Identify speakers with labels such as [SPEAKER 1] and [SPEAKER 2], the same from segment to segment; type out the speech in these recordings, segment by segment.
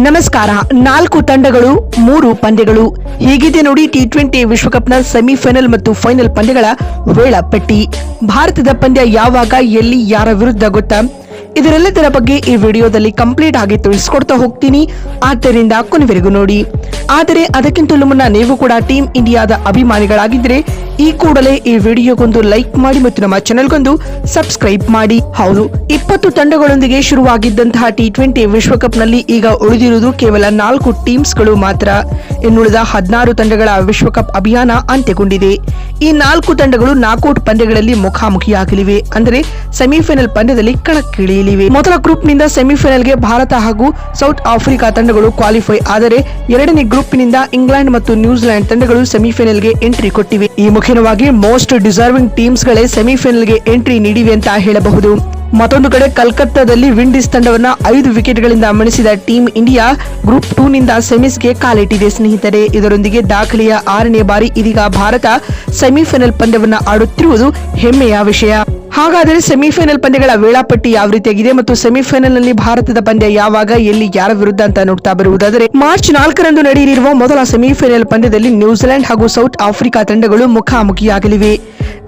[SPEAKER 1] ನಮಸ್ಕಾರ. 4 ತಂಡಗಳು 3 ಪಂದ್ಯಗಳು ಹೀಗಿದೆ ನೋಡಿ ಟಿ20 ವಿಶ್ವಕಪ್ನ ಸೆಮಿಫೈನಲ್ ಮತ್ತು ಫೈನಲ್ ಪಂದ್ಯಗಳ ವೇಳಾಪಟ್ಟಿ. ಭಾರತದ ಪಂದ್ಯ ಯಾವಾಗ, ಎಲ್ಲಿ, ಯಾರ ವಿರುದ್ಧ ಗೊತ್ತಾ? ಇದರೆಲ್ಲದರ ಬಗ್ಗೆ ಈ ವಿಡಿಯೋದಲ್ಲಿ ಕಂಪ್ಲೀಟ್ ಆಗಿ ತಿಳಿಸ್ಕೊಡ್ತಾ ಹೋಗ್ತೀನಿ, ಆದ್ದರಿಂದ ಕೊನೆವರೆಗೂ ನೋಡಿ. ಆದರೆ ಅದಕ್ಕಿಂತಲೂ ಮುನ್ನ ನೀವು ಕೂಡ ಟೀಮ್ ಇಂಡಿಯಾದ ಅಭಿಮಾನಿಗಳಾಗಿದ್ರೆ ಈ ಕೂಡಲೇ ಈ ವಿಡಿಯೋಗೊಂದು ಲೈಕ್ ಮಾಡಿ ಮತ್ತು ನಮ್ಮ ಚಾನೆಲ್ಗೊಂದು ಸಬ್ಸ್ಕ್ರೈಬ್ ಮಾಡಿ. ಹೌದು, 20 ತಂಡಗಳೊಂದಿಗೆ ಶುರುವಾಗಿದ್ದಂತಹ ಟಿ20 ವಿಶ್ವಕಪ್ನಲ್ಲಿ ಈಗ ಉಳಿದಿರುವುದು ಕೇವಲ 4 ಟೀಮ್ಸ್ಗಳು ಮಾತ್ರ. ಇನ್ನುಳಿದ 16 ತಂಡಗಳ ವಿಶ್ವಕಪ್ ಅಭಿಯಾನ ಅಂತ್ಯಗೊಂಡಿದೆ. ಈ 4 ತಂಡಗಳು ನಾಕೌಟ್ ಪಂದ್ಯಗಳಲ್ಲಿ ಮುಖಾಮುಖಿಯಾಗಲಿವೆ, ಅಂದರೆ ಸೆಮಿಫೈನಲ್ ಪಂದ್ಯದಲ್ಲಿ ಕಣಕ್ಕಿಳಿಯಲಿವೆ. ಮೊದಲ ಗ್ರೂಪ್ನಿಂದ ಸೆಮಿಫೈನಲ್ಗೆ ಭಾರತ ಹಾಗೂ ಸೌತ್ ಆಫ್ರಿಕಾ ತಂಡಗಳು ಕ್ವಾಲಿಫೈ ಆದರೆ ಎರಡನೇ ಗ್ರೂಪ್ನಿಂದ ಇಂಗ್ಲೆಂಡ್ ಮತ್ತು ನ್ಯೂಜಿಲೆಂಡ್ ತಂಡಗಳು ಸೆಮಿಫೈನಲ್ಗೆ ಎಂಟ್ರಿ ಕೊಟ್ಟಿವೆ. ಈ ಮುಖ್ಯವಾಗಿ ಮೋಸ್ಟ್ ಡಿಸರ್ವಿಂಗ್ ಟೀಮ್ಸ್ಗಳೇ ಸೆಮಿಫೈನಲ್ಗೆ ಎಂಟ್ರಿ ನೀಡಿವೆ ಅಂತ ಹೇಳಬಹುದು. ಮತ್ತೊಂದು ಕಡೆ ಕಲ್ಕತ್ತಾದಲ್ಲಿ ವಿಂಡೀಸ್ ತಂಡವನ್ನ 5 ವಿಕೆಟ್ಗಳಿಂದ ಮಣಿಸಿದ ಟೀಮ್ ಇಂಡಿಯಾ ಗ್ರೂಪ್ 2 ನಿಂದ ಸೆಮೀಸ್ಗೆ ಕಾಲಿಟ್ಟಿದೆ ಸ್ನೇಹಿತರೆ. ಇದರೊಂದಿಗೆ ದಾಖಲೆಯ 6ನೇ ಬಾರಿ ಇದೀಗ ಭಾರತ ಸೆಮಿಫೈನಲ್ ಪಂದ್ಯವನ್ನ ಆಡುತ್ತಿರುವುದು ಹೆಮ್ಮೆಯ ವಿಷಯ. ಹಾಗಾದರೆ ಸೆಮಿಫೈನಲ್ ಪಂದ್ಯಗಳ ವೇಳಾಪಟ್ಟಿ ಯಾವ ರೀತಿಯಾಗಿದೆ ಮತ್ತು ಸೆಮಿಫೈನಲ್ ನಲ್ಲಿ ಭಾರತದ ಪಂದ್ಯ ಯಾವಾಗ, ಎಲ್ಲಿ, ಯಾರ ವಿರುದ್ಧ ಅಂತ ನೋಡ್ತಾ ಬರುವುದಾದರೆ, ಮಾರ್ಚ್ 4ರಂದು ನಡೆಯಲಿರುವ ಮೊದಲ ಸೆಮಿಫೈನಲ್ ಪಂದ್ಯದಲ್ಲಿ ನ್ಯೂಜಿಲೆಂಡ್ ಹಾಗೂ ಸೌತ್ ಆಫ್ರಿಕಾ ತಂಡಗಳು ಮುಖಾಮುಖಿಯಾಗಲಿವೆ.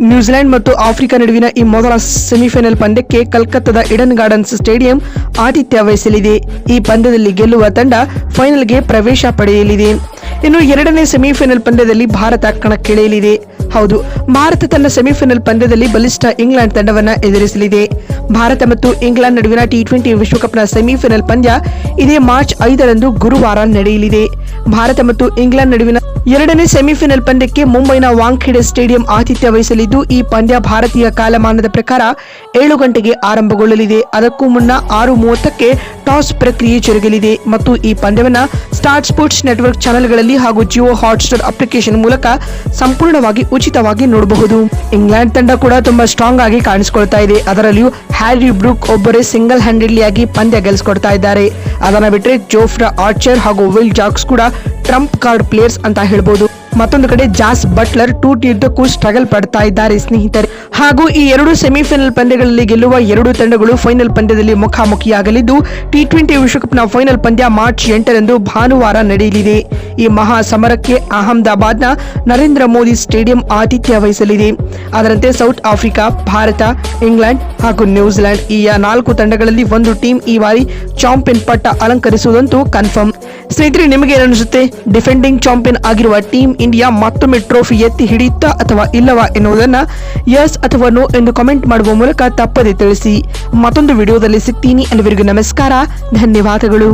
[SPEAKER 1] ನ್ಯೂಜಿಲೆಂಡ್ ಮತ್ತು ಆಫ್ರಿಕಾ ನಡುವಿನ ಈ ಮೊದಲ ಸೆಮಿಫೈನಲ್ ಪಂದ್ಯಕ್ಕೆ ಕಲ್ಕತ್ತಾದ ಈಡನ್ ಗಾರ್ಡನ್ಸ್ ಸ್ಟೇಡಿಯಂ ಆತಿಥ್ಯ ವಹಿಸಲಿದೆ. ಈ ಪಂದ್ಯದಲ್ಲಿ ಗೆಲ್ಲುವ ತಂಡ ಫೈನಲ್ಗೆ ಪ್ರವೇಶ ಪಡೆಯಲಿದೆ. ಇನ್ನು ಎರಡನೇ ಸೆಮಿಫೈನಲ್ ಪಂದ್ಯದಲ್ಲಿ ಭಾರತ ಕಣಕ್ಕಿಳಿಯಲಿದೆ. ಹೌದು, ಭಾರತ ತನ್ನ ಸೆಮಿಫೈನಲ್ ಪಂದ್ಯದಲ್ಲಿ ಬಲಿಷ್ಠ ಇಂಗ್ಲೆಂಡ್ ತಂಡವನ್ನ ಎದುರಿಸಲಿದೆ. ಭಾರತ ಮತ್ತು ಇಂಗ್ಲೆಂಡ್ ನಡುವಿನ ಟಿ20 ವಿಶ್ವಕಪ್ನ ಸೆಮಿಫೈನಲ್ ಪಂದ್ಯ ಇದೇ ಮಾರ್ಚ್ 5ರಂದು ಗುರುವಾರ ನಡೆಯಲಿದೆ. ಭಾರತ ಮತ್ತು ಇಂಗ್ಲೆಂಡ್ ನಡುವಿನ ಎರಡನೇ ಸೆಮಿಫೈನಲ್ ಪಂದ್ಯಕ್ಕೆ ಮುಂಬೈನ ವಾಂಖೇಡೆ ಸ್ಟೇಡಿಯಂ ಆತಿಥ್ಯ ವಹಿಸಲಿದ್ದು, ಈ ಪಂದ್ಯ ಭಾರತೀಯ ಕಾಲಮಾನದ ಪ್ರಕಾರ 7 ಗಂಟೆಗೆ ಆರಂಭಗೊಳ್ಳಲಿದೆ. ಅದಕ್ಕೂ ಮುನ್ನ 6:30ಕ್ಕೆ ಟಾಸ್ ಪ್ರಕ್ರಿಯೆ ಜರುಗಲಿದೆ ಮತ್ತು ಈ ಪಂದ್ಯವನ್ನ ಸ್ಟಾರ್ ಸ್ಪೋರ್ಟ್ಸ್ ನೆಟ್ವರ್ಕ್ ಚಾನೆಲ್ಗಳಲ್ಲಿ ಹಾಗೂ ಜಿಯೋ ಹಾಟ್ಸ್ಟಾರ್ ಅಪ್ಲಿಕೇಶನ್ ಮೂಲಕ ಸಂಪೂರ್ಣವಾಗಿ ಉಚಿತವಾಗಿ ನೋಡಬಹುದು. ಇಂಗ್ಲೆಂಡ್ ತಂಡ ಕೂಡ ತುಂಬಾ ಸ್ಟ್ರಾಂಗ್ ಆಗಿ ಕಾಣಿಸಿಕೊಳ್ತಾ ಇದೆ. ಅದರಲ್ಲಿಯೂ ಹ್ಯಾರಿ ಬ್ರೂಕ್ ಒಬ್ಬರೇ ಸಿಂಗಲ್ ಹ್ಯಾಂಡೆಡ್ಲಿ ಆಗಿ ಪಂದ್ಯ ಗೆಲ್ಲಿಸಿಕೊಡ್ತಾ ಇದ್ದಾರೆ. ಅದನ್ನ ಬಿಟ್ಟರೆ ಜೋಫ್ರಾ ಆರ್ಚರ್ ಹಾಗೂ ವಿಲ್ ಜಾಕ್ಸ್ ಕೂಡ ಟ್ರಂಪ್ ಕಾರ್ಡ್ ಪ್ಲೇಯರ್ಸ್ ಅಂತ ಹೇಳ್ಬೋದು. ಮತ್ತೊಂದು ಕಡೆ ಜಾಸ್ ಬಟ್ಲರ್ ಯುದ್ಧಕ್ಕೂ ಸ್ಟ್ರಗಲ್ ಪಡ್ತಾ ಇದ್ದಾರೆ ಸ್ನೇಹಿತರೆ. ಹಾಗೂ ಈ 2 ಸೆಮಿಫೈನಲ್ ಪಂದ್ಯಗಳಲ್ಲಿ ಗೆಲ್ಲುವ 2 ತಂಡಗಳು ಫೈನಲ್ ಪಂದ್ಯದಲ್ಲಿ ಮುಖಾಮುಖಿಯಾಗಲಿದ್ದು, ಟಿ20 ವಿಶ್ವಕಪ್ನ ಫೈನಲ್ ಪಂದ್ಯ ಮಾರ್ಚ್ 8ರಂದು ಭಾನುವಾರ ನಡೆಯಲಿದೆ. ಈ ಮಹಾ ಸಮರಕ್ಕೆ ಅಹಮದಾಬಾದ್ನ ನರೇಂದ್ರ ಮೋದಿ ಸ್ಟೇಡಿಯಂ ಆತಿಥ್ಯ ವಹಿಸಲಿದೆ. ಅದರಂತೆ ಸೌತ್ ಆಫ್ರಿಕಾ, ಭಾರತ, ಇಂಗ್ಲೆಂಡ್ ಹಾಗೂ ನ್ಯೂಜಿಲೆಂಡ್ ಈ 4 ತಂಡಗಳಲ್ಲಿ ಒಂದು ಟೀಮ್ ಈ ಬಾರಿ ಚಾಂಪಿಯನ್ ಪಟ್ಟ ಅಲಂಕರಿಸುವುದಂತೂ ಕನ್ಫರ್ಮ್. ಸ್ನೇಹಿತರೆ, ನಿಮಗೆ ಏನನ್ನಿಸುತ್ತೆ? ಡಿಫೆಂಡಿಂಗ್ ಚಾಂಪಿಯನ್ ಆಗಿರುವ ಟೀಮ್ ಇಂಡಿಯಾ ಮತ್ತೊಮ್ಮೆ ಟ್ರೋಫಿ ಎತ್ತಿ ಹಿಡಿಯುತ್ತಾ ಅಥವಾ ಇಲ್ಲವಾ ಎನ್ನುವುದನ್ನ ಯಸ್ ಅಥವಾ ನೋ ಎಂದು ಕಮೆಂಟ್ ಮಾಡುವ ಮೂಲಕ ತಪ್ಪದೆ ತಿಳಿಸಿ. ಮತ್ತೊಂದು ವಿಡಿಯೋದಲ್ಲಿ ಸಿಗ್ತೀನಿ. ಅಲ್ಲಿವರೆಗೂ ನಮಸ್ಕಾರ, ಧನ್ಯವಾದಗಳು.